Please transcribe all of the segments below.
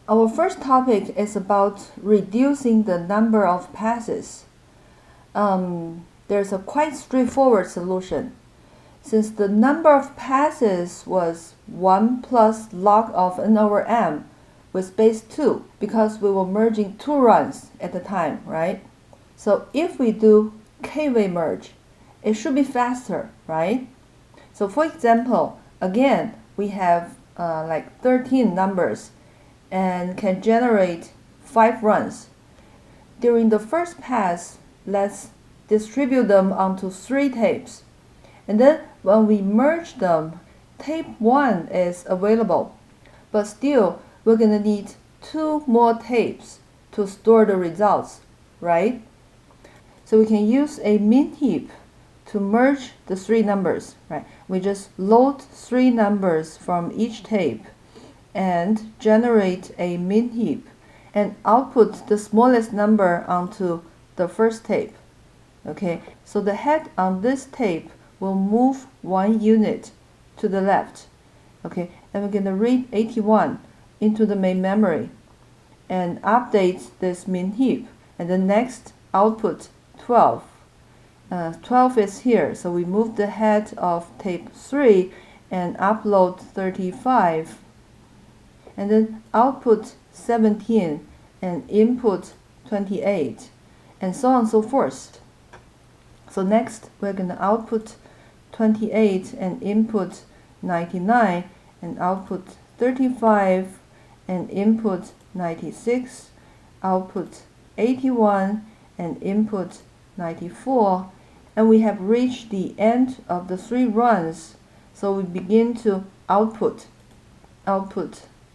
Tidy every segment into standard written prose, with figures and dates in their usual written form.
Our first topic is about reducing the number of passes. There's a quite straightforward solution. Since the number of passes was 1 plus log of n over m with base 2, because we were merging two runs at a time, right? So if we do k-way merge, it should be faster, right? So for example, again, we have like 13 numbers and can generate 5 runs. During the first pass, let's distribute them onto 3 tapes. And then when we merge them, tape 1 is available, but still we're going to need 2 more tapes to store the results, right? So we can use a min heap to merge the 3 numbers, right? We just load 3 numbers from each tape and generate a min heap and output the smallest number onto the first tape. Okay, so the head on this tape will move 1 unit to the left. Okay, and we're going to read 81 into the main memory and update this min heap. And the next output 12. 12 is here, so we move the head of tape 3 and upload 35. And then output 17 and input 28, and so on and so forth. So next we're going to output 28 and input 99 and output 35 and input 96, output 81 and input 94, and we have reached the end of the 3 runs. So we begin to output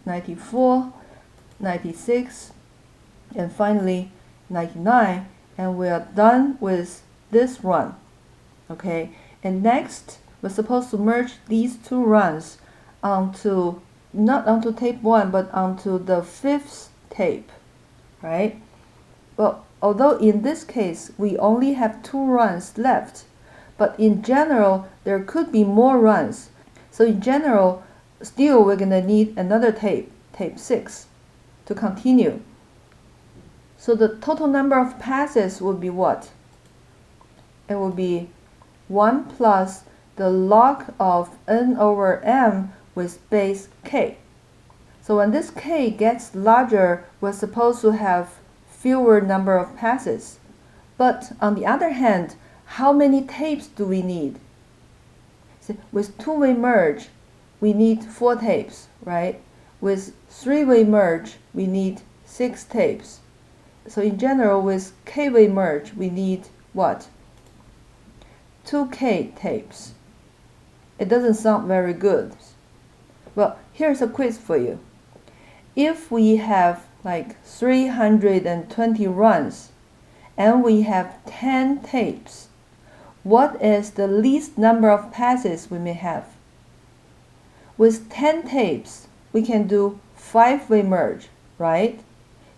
94, 96, and finally 99, and we are done with this run. Okay, and next we're supposed to merge these 2 runs onto, not onto tape 1, but onto the 5th tape, right? Well, although in this case we only have 2 runs left, but in general there could be more runs. So in general, still we're going to need another tape, tape 6, to continue. So the total number of passes would be what? It would be 1 plus the log of n over m with base k. So when this k gets larger, we're supposed to have fewer number of passes. But on the other hand, how many tapes do we need? See, with 2-way merge, we need 4 tapes, right? With 3-way merge, we need 6 tapes. So in general, with k-way merge, we need what? 2k tapes. It doesn't sound very good. Well, here's a quiz for you. If we have like 320 runs and we have 10 tapes, what is the least number of passes we may have? With 10 tapes, we can do 5-way merge, right?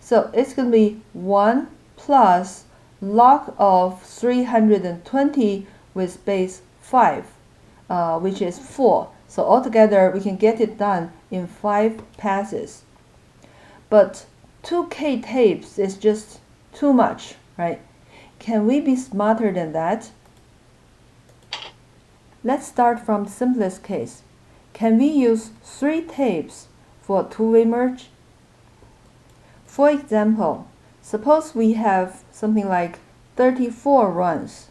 So it's going to be 1 plus log of 320 with base 5, which is 4. So altogether, we can get it done in 5 passes. But 2k tapes is just too much, right? Can we be smarter than that? Let's start from the simplest case. Can we use 3 tapes for a 2-way merge? For example, suppose we have something like 34 runs,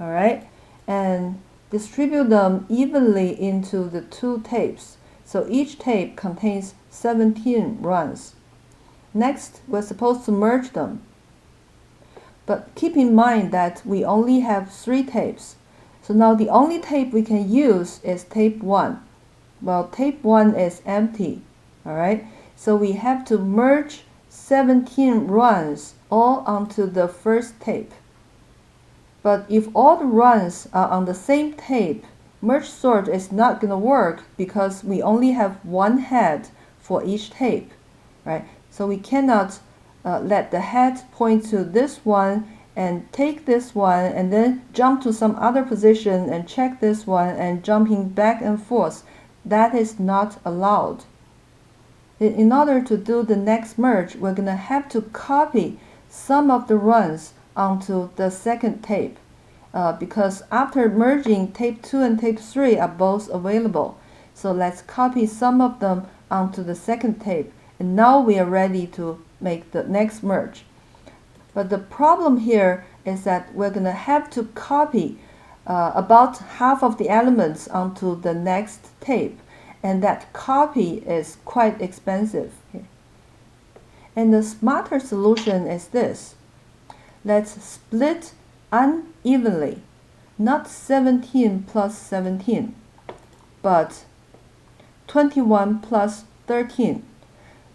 all right, and distribute them evenly into the 2 tapes. So each tape contains 17 runs. Next, we're supposed to merge them. But keep in mind that we only have 3 tapes. So now the only tape we can use is tape 1. Well, tape 1 is empty, all right? So we have to merge 17 runs all onto the first tape. But if all the runs are on the same tape, merge sort is not going to work because we only have 1 head for each tape, right? So we cannot let the head point to this one and take this one and then jump to some other position and check this one and jumping back and forth. That is not allowed. In order to do the next merge, we're going to have to copy some of the runs onto the second tape. Because after merging, tape 2 and tape 3 are both available. So let's copy some of them onto the second tape. And now we are ready to make the next merge. But the problem here is that we're going to have to copy about half of the elements onto the next tape. And that copy is quite expensive. And the smarter solution is this. Let's split unevenly, not 17 plus 17, but 21 plus 13.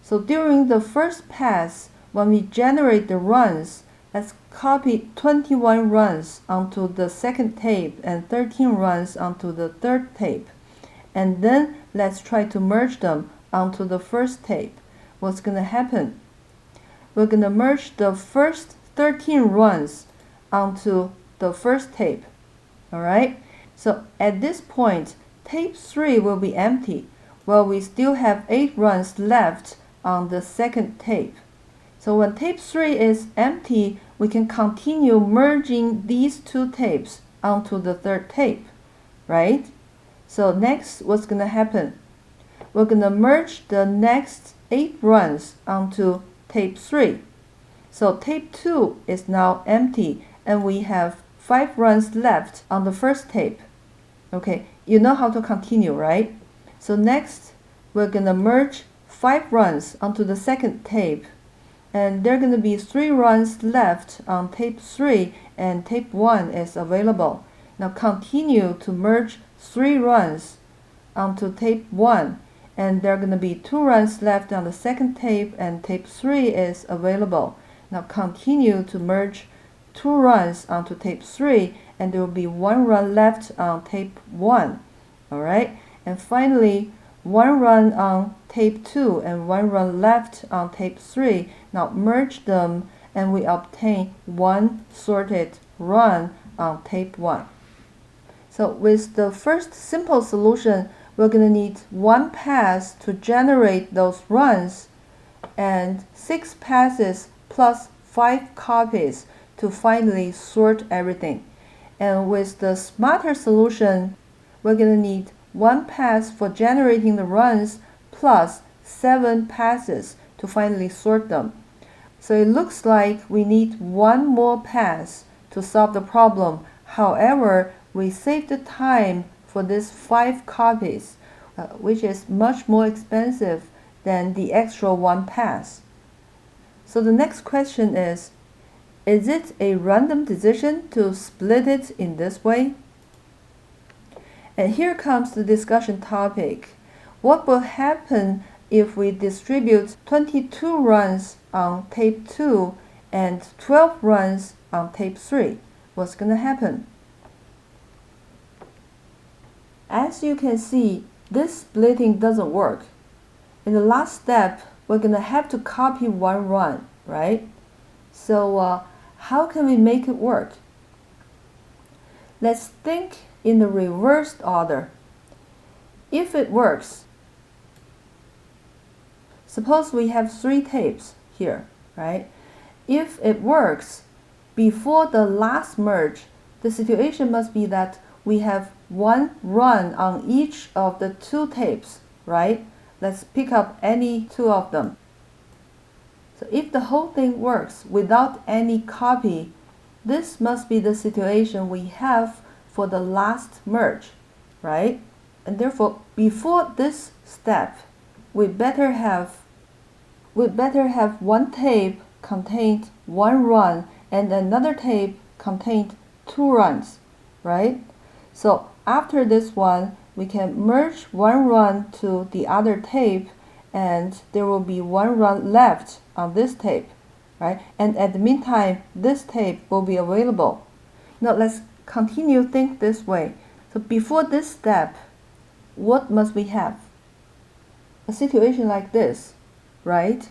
So during the first pass, when we generate the runs, let's copy 21 runs onto the second tape and 13 runs onto the third tape. And then let's try to merge them onto the first tape. What's going to happen? We're going to merge the first 13 runs onto the first tape. Alright? So at this point, tape 3 will be empty, while we still have 8 runs left on the second tape. So when tape 3 is empty, we can continue merging these two tapes onto the third tape. Right? So next, what's going to happen? We're going to merge the next 8 runs onto tape 3. So tape 2 is now empty and we have 5 runs left on the first tape. Okay, you know how to continue, right? So next, we're going to merge 5 runs onto the second tape. And there are going to be 3 runs left on tape 3 and tape 1 is available. Now continue to merge 3 runs onto tape 1. And there are going to be 2 runs left on the second tape and tape 3 is available. Now continue to merge 2 runs onto tape 3 and there will be 1 run left on tape 1. Alright, and finally 1 run on tape 2 and 1 run left on tape 3. Now merge them and we obtain 1 sorted run on tape 1. So with the first simple solution, we're going to need 1 pass to generate those runs and 6 passes plus 5 copies to finally sort everything. And with the smarter solution, we're going to need 1 pass for generating the runs plus 7 passes to finally sort them. So it looks like we need 1 more pass to solve the problem. However, we save the time for these 5 copies, which is much more expensive than the extra 1 pass. So the next question is it a random decision to split it in this way? And here comes the discussion topic. What will happen if we distribute 22 runs on tape 2 and 12 runs on tape 3? What's going to happen? As you can see, this splitting doesn't work. In the last step, we're going to have to copy 1 run, right? So how can we make it work? Let's think in the reversed order. If it works, suppose we have 3 tapes here, right? If it works, before the last merge, the situation must be that we have 1 run on each of the 2 tapes, right? Let's pick up any 2 of them. So if the whole thing works without any copy, this must be the situation we have for the last merge, right? And therefore, before this step, we better have 1 tape contained 1 run and another tape contained 2 runs, right? So after this one, we can merge 1 run to the other tape and there will be 1 run left on this tape, right? And at the meantime, this tape will be available. Now let's continue think this way. So before this step, what must we have? A situation like this, right?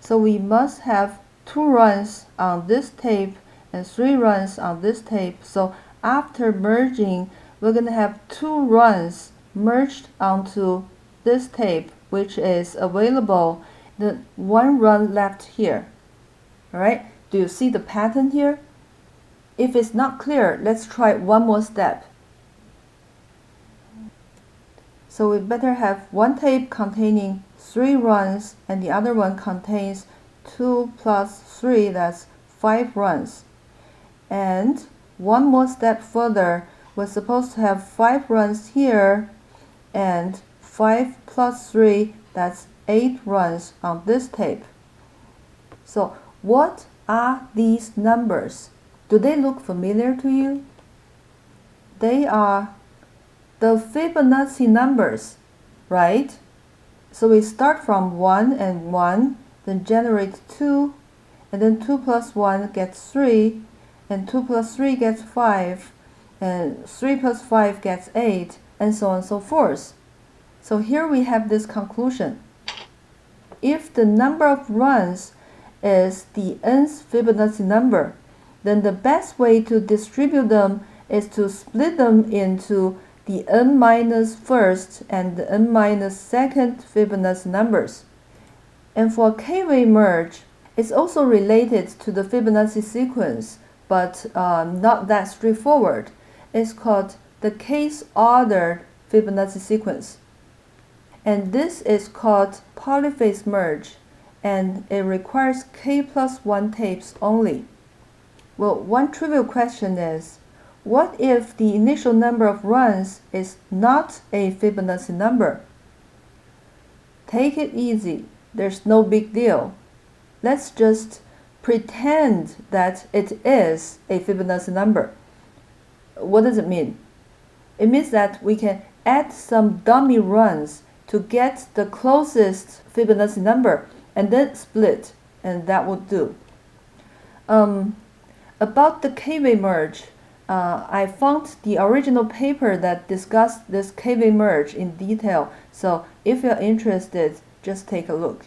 So we must have 2 runs on this tape and 3 runs on this tape. So after merging, we're going to have 2 runs merged onto this tape which is available, the one run left here. Alright, do you see the pattern here? If it's not clear, let's try one more step. So we better have one tape containing 3 runs and the other one contains 2 plus 3, that's 5 runs. And one more step further, we're supposed to have 5 runs here and 5 plus 3, that's 8 runs on this tape. So what are these numbers? Do they look familiar to you? They are the Fibonacci numbers, right? So we start from 1 and 1, then generate 2, and then 2 plus 1 gets 3, and 2 plus 3 gets 5, and 3 plus 5 gets 8, and so on and so forth. So here we have this conclusion. If the number of runs is the nth Fibonacci number, then the best way to distribute them is to split them into the n minus first and the n minus second Fibonacci numbers. And for K-way merge, it's also related to the Fibonacci sequence, but not that straightforward. It's called the case-ordered Fibonacci sequence. And this is called polyphase merge, and it requires k plus 1 tapes only. Well, one trivial question is, what if the initial number of runs is not a Fibonacci number? Take it easy, there's no big deal. Let's just pretend that it is a Fibonacci number. What does it mean? It means that we can add some dummy runs to get the closest Fibonacci number and then split, and that would do. About the K-way merge, I found the original paper that discussed this K-way merge in detail, so if you're interested, just take a look.